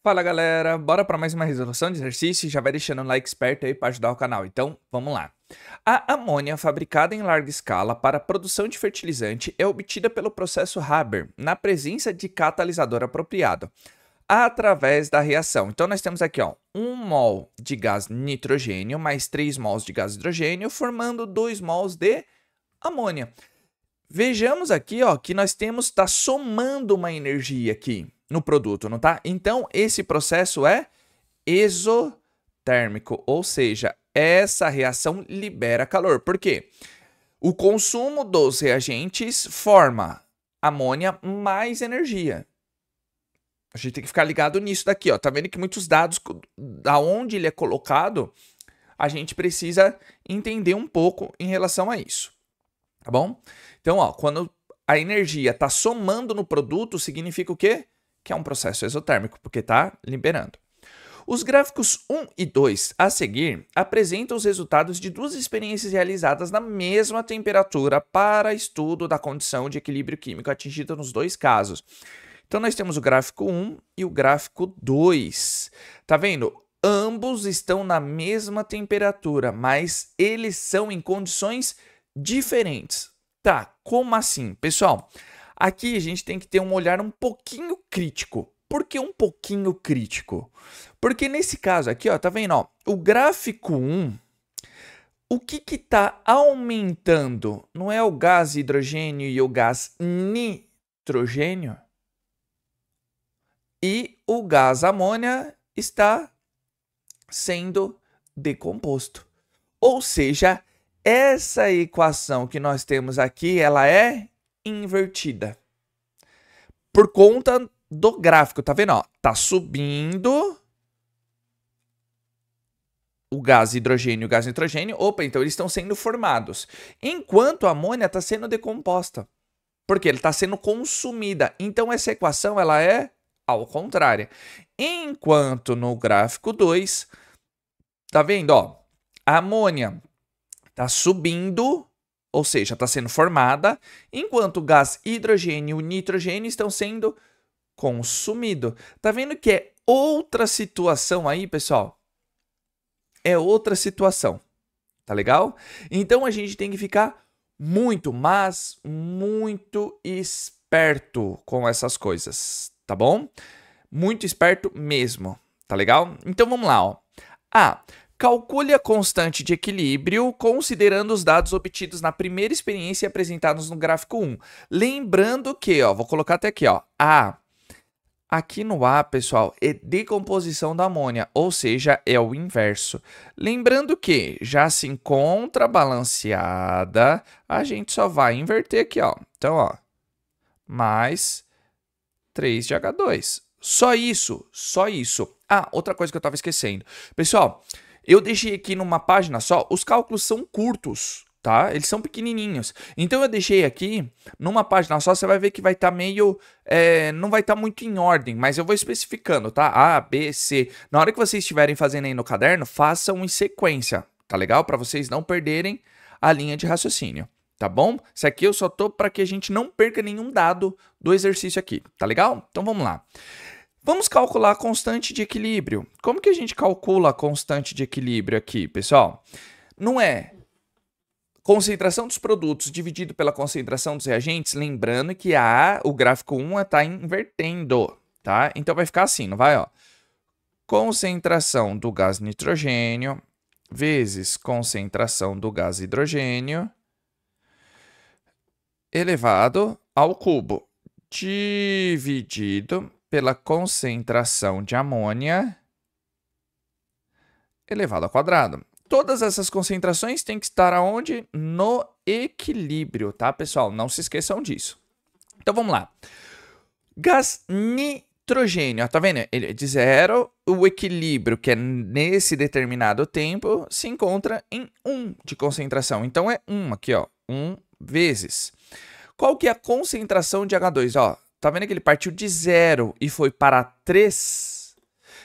Fala galera, bora para mais uma resolução de exercício. Já vai deixando um like esperto aí para ajudar o canal. Então, vamos lá. A amônia fabricada em larga escala para a produção de fertilizante é obtida pelo processo Haber, na presença de catalisador apropriado, através da reação. Então, nós temos aqui, ó, 1 mol de gás nitrogênio mais 3 mols de gás hidrogênio, formando 2 mols de amônia. Vejamos aqui, ó, que nós tá somando uma energia aqui no produto, não tá? Então, esse processo é exotérmico, ou seja, essa reação libera calor. Por quê? O consumo dos reagentes forma amônia mais energia. A gente tem que ficar ligado nisso daqui, ó. Tá vendo que muitos dados, da onde ele é colocado, a gente precisa entender um pouco em relação a isso, tá bom? Então, ó, quando a energia está somando no produto, significa o quê? Que é um processo exotérmico, porque está liberando. Os gráficos 1 e 2 a seguir apresentam os resultados de duas experiências realizadas na mesma temperatura para estudo da condição de equilíbrio químico atingida nos dois casos. Então, nós temos o gráfico 1 e o gráfico 2. Tá vendo? Ambos estão na mesma temperatura, mas eles são em condições diferentes. Tá, como assim? Pessoal, aqui a gente tem que ter um olhar um pouquinho crítico. Por que um pouquinho crítico? Porque nesse caso aqui, ó, tá vendo, ó, o gráfico 1, o que tá aumentando? Não é o gás hidrogênio e o gás nitrogênio? E o gás amônia está sendo decomposto. Ou seja, essa equação que nós temos aqui, ela é invertida. Por conta do gráfico, tá vendo? Ó, tá subindo o gás hidrogênio e o gás nitrogênio. Opa, então eles estão sendo formados. Enquanto a amônia está sendo decomposta. Porque ele está sendo consumida. Então essa equação, ela é ao contrário. Enquanto no gráfico 2, tá vendo? Ó, a amônia está subindo, ou seja, está sendo formada, enquanto o gás hidrogênio e o nitrogênio estão sendo consumidos. Tá vendo que é outra situação aí, pessoal? É outra situação, tá legal? Então, a gente tem que ficar muito, mas muito esperto com essas coisas, tá bom? Muito esperto mesmo, tá legal? Então, vamos lá, ó. Calcule a constante de equilíbrio considerando os dados obtidos na primeira experiência e apresentados no gráfico 1. Lembrando que, ó, vou colocar até aqui, ó, aqui no A, pessoal, é decomposição da amônia, ou seja, é o inverso. Lembrando que já se encontra balanceada, a gente só vai inverter aqui, ó. Então, ó, mais 3 de H2. Só isso, só isso. Outra coisa que eu estava esquecendo. Pessoal, eu deixei aqui numa página só, os cálculos são curtos, tá? Eles são pequenininhos. Então, eu deixei aqui numa página só, você vai ver que vai estar meio... não vai estar muito em ordem, mas eu vou especificando, tá? A, B, C. Na hora que vocês estiverem fazendo aí no caderno, façam em sequência, tá legal? Para vocês não perderem a linha de raciocínio, tá bom? Isso aqui eu só tô para que a gente não perca nenhum dado do exercício aqui, tá legal? Então, vamos lá. Vamos calcular a constante de equilíbrio. Como que a gente calcula a constante de equilíbrio aqui, pessoal? Não é concentração dos produtos dividido pela concentração dos reagentes, lembrando que o gráfico 1 está invertendo, tá? Então vai ficar assim, não vai, ó? Concentração do gás nitrogênio vezes concentração do gás hidrogênio elevado ao cubo, dividido pela concentração de amônia elevado ao quadrado. Todas essas concentrações têm que estar aonde? No equilíbrio, tá, pessoal? Não se esqueçam disso. Então, vamos lá. Gás nitrogênio, ó, tá vendo? Ele é de 0, o equilíbrio, que é nesse determinado tempo, se encontra em 1 de concentração. Então, é 1 aqui, ó. 1 vezes. Qual que é a concentração de H2? Ó, tá vendo que ele partiu de 0 e foi para 3?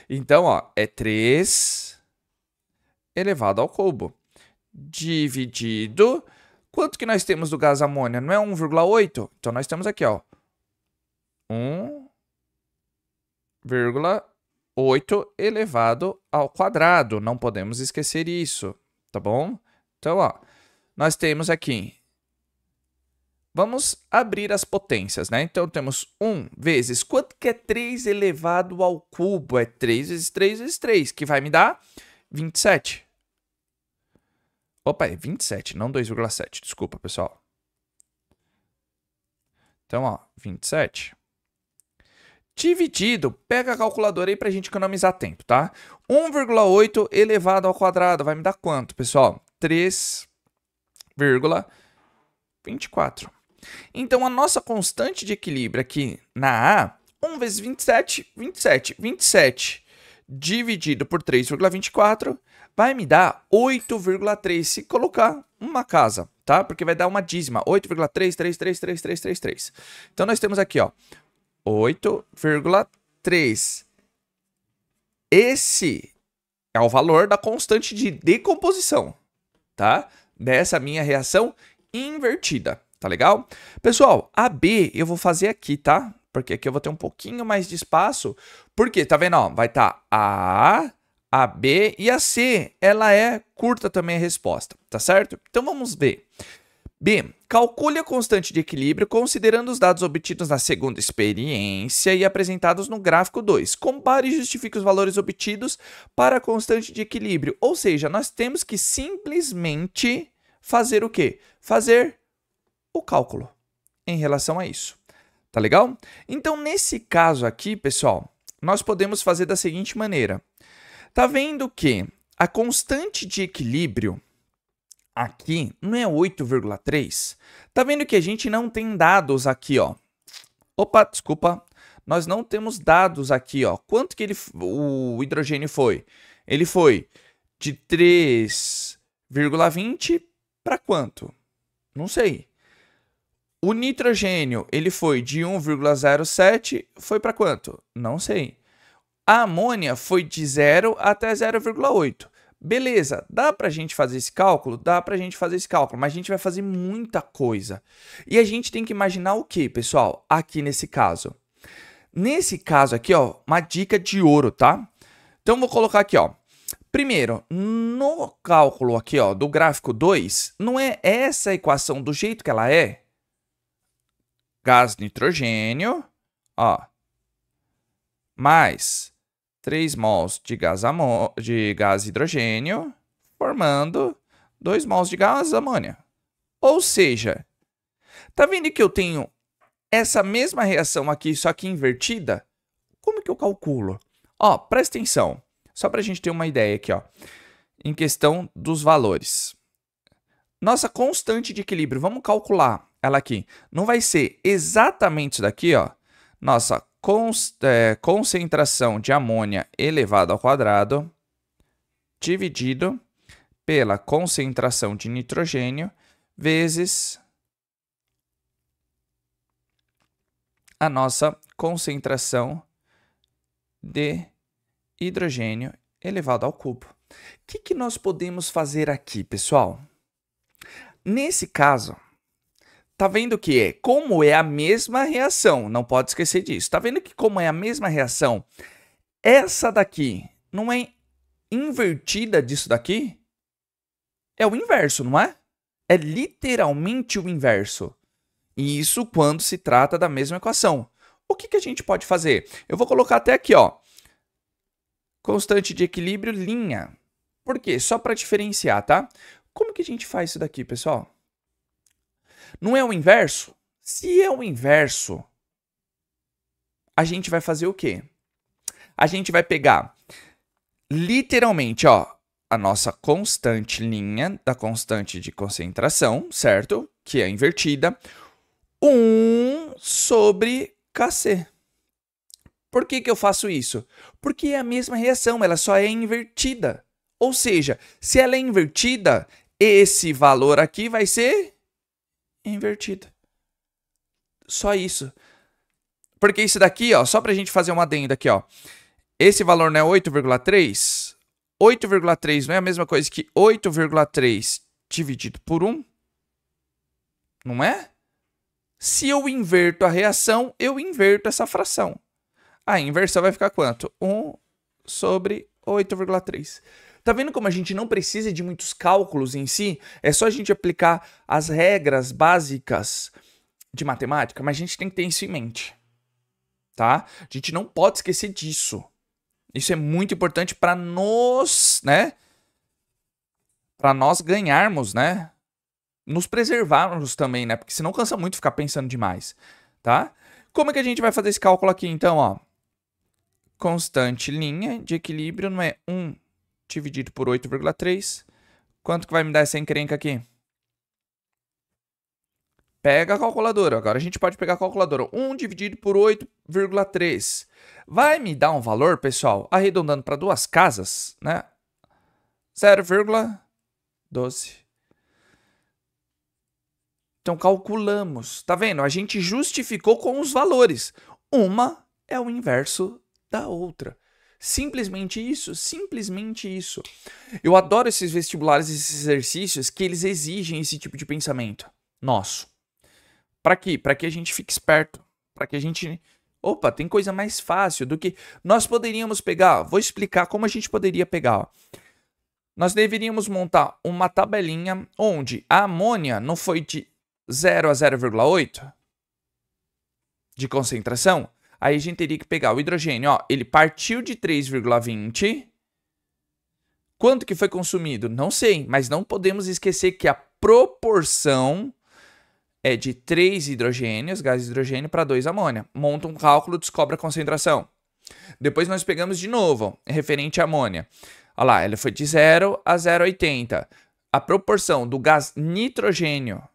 Então, ó, é 3 elevado ao cubo, dividido... Quanto que nós temos do gás amônia? Não é 1,8? Então, nós temos aqui, ó, 1,8 8 elevado ao quadrado. Não podemos esquecer isso, tá bom? Então, ó, nós temos aqui... Vamos abrir as potências, né? Então, temos 1 vezes... Quanto que é 3 elevado ao cubo? É 3 vezes 3 vezes 3, que vai me dar 27. Opa, é 27, não 2,7. Desculpa, pessoal. Então, ó, 27. Dividido, pega a calculadora aí pra gente economizar tempo, tá? 1,8 elevado ao quadrado vai me dar quanto, pessoal? 3,24. Então, a nossa constante de equilíbrio aqui na A, 1 vezes 27, 27. 27 dividido por 3,24 vai me dar 8,3 se colocar uma casa, tá? Porque vai dar uma dízima, 8,3333333. Então, nós temos aqui, ó, 8,3. Esse é o valor da constante de decomposição, tá? Dessa minha reação invertida, tá legal? Pessoal, a B eu vou fazer aqui, tá? Porque aqui eu vou ter um pouquinho mais de espaço. Porque, tá vendo, ó? Vai estar a B e a C, ela é curta também a resposta, tá certo? Então, vamos ver. B. Calcule a constante de equilíbrio considerando os dados obtidos na segunda experiência e apresentados no gráfico 2. Compare e justifique os valores obtidos para a constante de equilíbrio. Ou seja, nós temos que simplesmente fazer o quê? Fazer o cálculo em relação a isso. Tá legal? Então, nesse caso aqui, pessoal, nós podemos fazer da seguinte maneira. Tá vendo que a constante de equilíbrio aqui não é 8,3? Tá vendo que a gente não tem dados aqui, ó. Opa, desculpa. Nós não temos dados aqui, ó. Quanto que o hidrogênio foi? Ele foi de 3,20 para quanto? Não sei. O nitrogênio, ele foi de 1,07, foi para quanto? Não sei. A amônia foi de 0 até 0,8. Beleza, dá pra gente fazer esse cálculo? Dá pra gente fazer esse cálculo, mas a gente vai fazer muita coisa. E a gente tem que imaginar o que, pessoal? Aqui nesse caso. Nesse caso aqui, ó, uma dica de ouro, tá? Então, vou colocar aqui, ó. Primeiro, no cálculo aqui, ó, do gráfico 2, não é essa equação do jeito que ela é? Gás nitrogênio, ó, mais 3 mols de gás hidrogênio, formando 2 mols de gás amônia. Ou seja, tá vendo que eu tenho essa mesma reação aqui, só que invertida? Como que eu calculo? Ó, presta atenção, só para a gente ter uma ideia aqui, ó, em questão dos valores. Nossa constante de equilíbrio, vamos calcular ela aqui. Não vai ser exatamente isso daqui, ó, nossa concentração de amônia elevado ao quadrado dividido pela concentração de nitrogênio vezes a nossa concentração de hidrogênio elevado ao cubo. O que nós podemos fazer aqui, pessoal? Nesse caso, tá vendo que como é a mesma reação, não pode esquecer disso. Tá vendo que como é a mesma reação, essa daqui não é invertida disso daqui? É o inverso, não é? É literalmente o inverso. E isso quando se trata da mesma equação. O que a gente pode fazer? Eu vou colocar até aqui, ó. Constante de equilíbrio, linha. Por quê? Só para diferenciar, tá? Como que a gente faz isso daqui, pessoal? Não é o inverso? Se é o inverso, a gente vai fazer o quê? A gente vai pegar, literalmente, ó, a nossa constante linha da constante de concentração, certo? Que é invertida. 1 sobre Kc. Por que eu faço isso? Porque é a mesma reação, ela só é invertida. Ou seja, se ela é invertida, esse valor aqui vai ser invertida. Só isso. Porque isso daqui, ó, só pra gente fazer uma adendo aqui, ó. Esse valor não é 8,3? 8,3 não é a mesma coisa que 8,3 dividido por 1? Não é? Se eu inverto a reação, eu inverto essa fração. A inversão vai ficar quanto? 1 sobre 8,3. Tá vendo como a gente não precisa de muitos cálculos em si? É só a gente aplicar as regras básicas de matemática, mas a gente tem que ter isso em mente, tá? A gente não pode esquecer disso. Isso é muito importante para nós, né? Para nós ganharmos, né? Nos preservarmos também, né? Porque senão cansa muito ficar pensando demais, tá? Como é que a gente vai fazer esse cálculo aqui, então, ó? Constante linha de equilíbrio não é 1 dividido por 8,3. Quanto que vai me dar essa encrenca aqui? Pega a calculadora. Agora a gente pode pegar a calculadora. 1 dividido por 8,3. Vai me dar um valor, pessoal, arredondando para duas casas, né? 0,12. Então calculamos. Tá vendo? A gente justificou com os valores. Uma é o inverso da outra. Simplesmente isso, simplesmente isso. Eu adoro esses vestibulares, esses exercícios que eles exigem esse tipo de pensamento nosso. Para quê? Para que a gente fique esperto, para que a gente... Opa, tem coisa mais fácil do que nós poderíamos pegar. Vou explicar como a gente poderia pegar. Ó. Nós deveríamos montar uma tabelinha onde a amônia não foi de 0 a 0,8 de concentração. Aí a gente teria que pegar o hidrogênio, ó, ele partiu de 3,20. Quanto que foi consumido? Não sei, mas não podemos esquecer que a proporção é de 3 hidrogênios, gás de hidrogênio, para 2 amônia. Monta um cálculo, descobre a concentração. Depois nós pegamos de novo, referente à amônia. Olha lá, ela foi de 0 a 0,80. A proporção do gás nitrogênio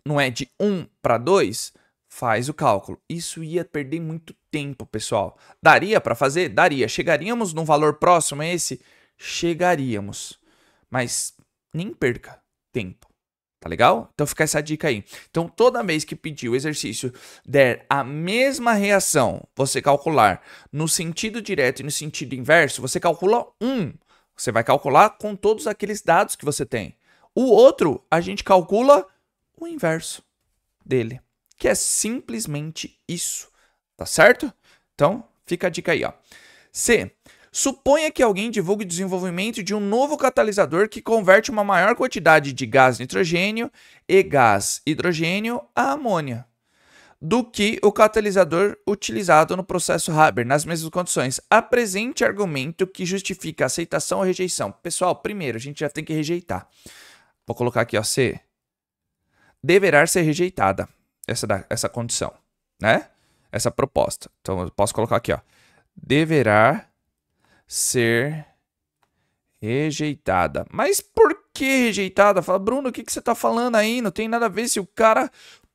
não é de 1 para 2? Faz o cálculo. Isso ia perder muito tempo, pessoal. Daria para fazer? Daria. Chegaríamos num valor próximo a esse? Chegaríamos. Mas nem perca tempo. Tá legal? Então fica essa dica aí. Então toda vez que pedir o exercício der a mesma reação, você calcular no sentido direto e no sentido inverso, você calcula um. Você vai calcular com todos aqueles dados que você tem. O outro, a gente calcula o inverso dele. Que é simplesmente isso, tá certo? Então, fica a dica aí, ó. C. Suponha que alguém divulgue o desenvolvimento de um novo catalisador que converte uma maior quantidade de gás nitrogênio e gás hidrogênio a amônia do que o catalisador utilizado no processo Haber, nas mesmas condições. Apresente argumento que justifica a aceitação ou rejeição. Pessoal, primeiro, a gente já tem que rejeitar. Vou colocar aqui, ó, C. Deverá ser rejeitada. Essa condição, né? Essa proposta. Então, eu posso colocar aqui, ó. Deverá ser rejeitada. Mas por que rejeitada? Fala, Bruno, o que você tá falando aí? Não tem nada a ver se o cara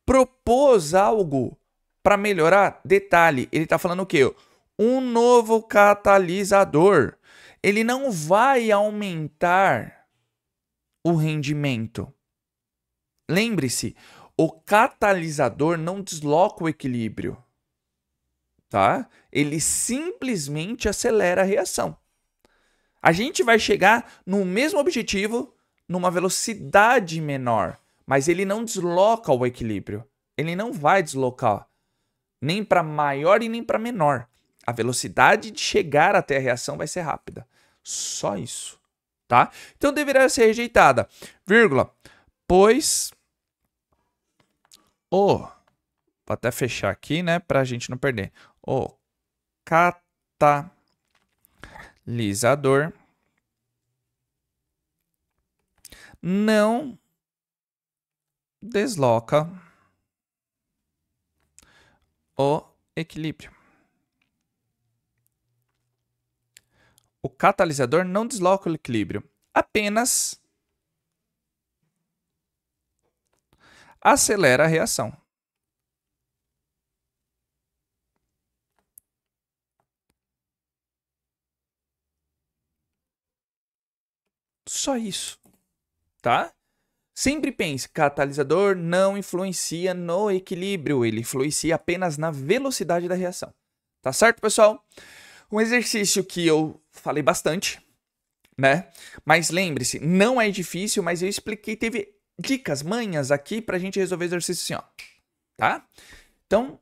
propôs algo para melhorar. Detalhe, ele tá falando o quê? Um novo catalisador. Ele não vai aumentar o rendimento. Lembre-se, o catalisador não desloca o equilíbrio, tá? Ele simplesmente acelera a reação. A gente vai chegar no mesmo objetivo numa velocidade menor, mas ele não desloca o equilíbrio. Ele não vai deslocar nem para maior e nem para menor. A velocidade de chegar até a reação vai ser rápida. Só isso, tá? Então deverá ser rejeitada, vírgula, pois... vou até fechar aqui, né, para a gente não perder. O catalisador não desloca o equilíbrio. O catalisador não desloca o equilíbrio, apenas acelera a reação. Só isso, tá? Sempre pense, catalisador não influencia no equilíbrio, ele influencia apenas na velocidade da reação. Tá certo, pessoal? Um exercício que eu falei bastante, né? Mas lembre-se, não é difícil, mas eu expliquei, teve dicas, manhas aqui pra gente resolver exercício assim, ó. Tá? Então,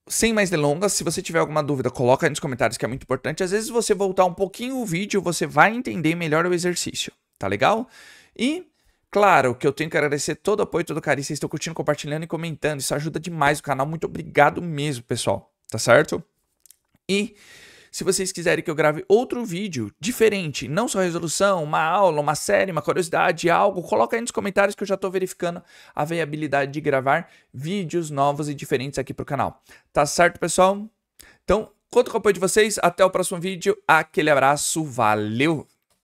sem mais delongas, se você tiver alguma dúvida, coloca aí nos comentários que é muito importante. Às vezes você voltar um pouquinho o vídeo, você vai entender melhor o exercício, tá legal? E, claro, que eu tenho que agradecer todo o apoio, todo o carinho. Vocês estão curtindo, compartilhando e comentando. Isso ajuda demais o canal. Muito obrigado mesmo, pessoal. Tá certo? E se vocês quiserem que eu grave outro vídeo diferente, não só resolução, uma aula, uma série, uma curiosidade, algo, coloca aí nos comentários que eu já estou verificando a viabilidade de gravar vídeos novos e diferentes aqui pro canal. Tá certo, pessoal? Então, conto com o apoio de vocês. Até o próximo vídeo. Aquele abraço. Valeu!